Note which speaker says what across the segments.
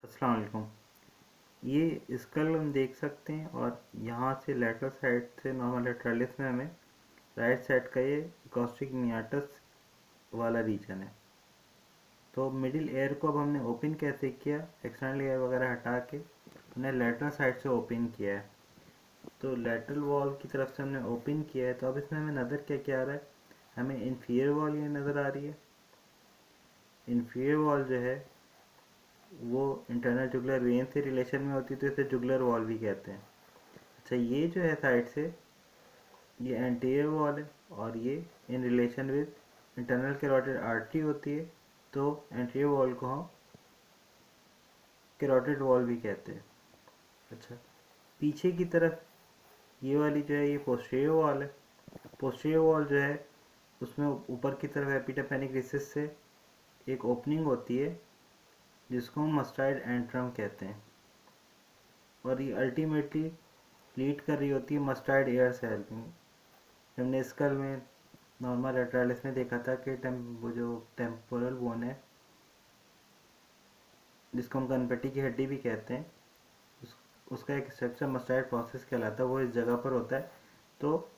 Speaker 1: अस्सलाम वालेकुम। ये स्कल हम देख सकते हैं और यहाँ से लेटरल साइड से नॉर्मल लेटरलिस में हमें राइट साइड का ये कॉस्टिक मियाटस वाला रीजन है। तो मिडिल एयर को अब हमने ओपन कैसे किया, एक्सटर्नल एयर वगैरह हटा के हमने लेटरल साइड से ओपन किया है। तो लेटरल वॉल की तरफ से हमने ओपन किया है, तो अब इसमें हमें नज़र क्या क्या आ रहा है, हमें इन्फीरियर वॉल ये नज़र आ रही है। इन्फीरियर वॉल जो है वो इंटरनल जुगुलर वेन से रिलेशन में होती है, तो इसे जुगुलर वॉल भी कहते हैं। अच्छा, ये जो है साइड से ये एंटीरियर वॉल है और ये in relation with internal carotid artery होती है, तो एंटीरियर वॉल को हम कैरोटिड वॉल भी कहते हैं। अच्छा, पीछे की तरफ ये वाली जो है ये पोस्टीरियर वॉल है। पोस्टीरियर वॉल जो है उसमें ऊपर की तरफ एपिटापेनिक रिसेस से एक ओपनिंग होती है जिसको हम मस्टाइड एंट्रम कहते हैं, और ये अल्टीमेटली लीड कर रही होती है मस्टाइड एयर सेल में। हमने स्कल में नॉर्मल लेटरलिस में देखा था कि वो जो टेम्पोरल बोन है जिसको हम कनपट्टी की हड्डी भी कहते हैं, उसका एक स्ट्रक्चर मस्टाइड प्रोसेस कहलाता है, वो इस जगह पर होता है। तो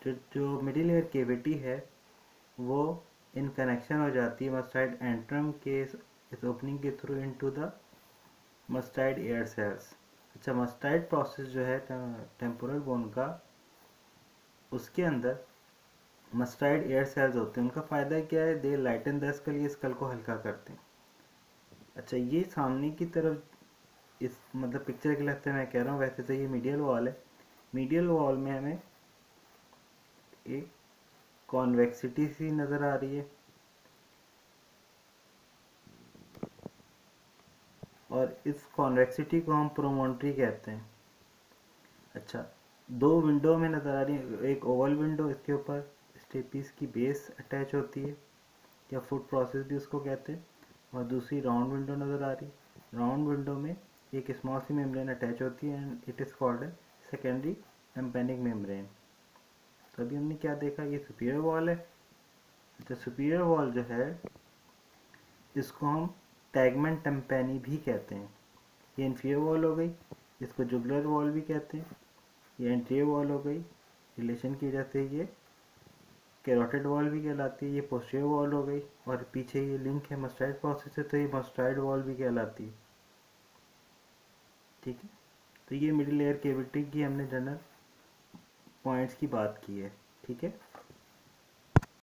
Speaker 1: जो मिडिल ईयर केविटी है वो इन कनेक्शन हो जाती है मस्टाइड एंट्रम के इस ओपनिंग के through into the mastoid air cells. अच्छा, मस्टाइड प्रोसेस जो है टेम्पोरल बोन का, उसके अंदर मस्टाइड एयर सेल्स होते हैं। उनका फ़ायदा क्या है, दे लाइटन द स्कल, ये स्कल को हल्का करते हैं। अच्छा, ये सामने की तरफ इस मतलब पिक्चर के लिए मैं कह रहा हूँ, वैसे तो ये मीडियल वॉल है। मीडियल वॉल में हमें एक कॉन्वेक्सिटी सी नज़र आ रही है और इस कॉन्वेक्सिटी को हम प्रोमोन्ट्री कहते हैं। अच्छा, दो विंडो में नज़र आ रही है, एक ओवल विंडो, इसके ऊपर स्टेपीस की बेस अटैच होती है या फुट प्रोसेस भी उसको कहते हैं, और दूसरी राउंड विंडो नज़र आ रही है। राउंड विंडो में एक स्मॉल सी मेम्ब्रेन अटैच होती है and it is called secondary tympanic membrane. तो अभी हमने क्या देखा, ये सुपीरियर वॉल है। अच्छा, सुपीरियर वॉल जो है इसको हम टैगमेंट टेम्पेनी भी कहते हैं। ये इन्फीरियर वॉल हो गई, इसको जुगुलर वॉल भी कहते हैं। ये एंटीरियर वॉल हो गई, रिलेशन की वजह से ये कैरोटिड वॉल भी कहलाती है। ये पोस्टीरियर वॉल हो गई और पीछे ये लिंक है मस्टाइड प्रोसेस से, तो ये मस्टाइड वॉल भी कहलाती है। ठीक है, तो ये मिडिल एयर केविटी की हमने जनरल पॉइंट्स की बात की है। ठीक है।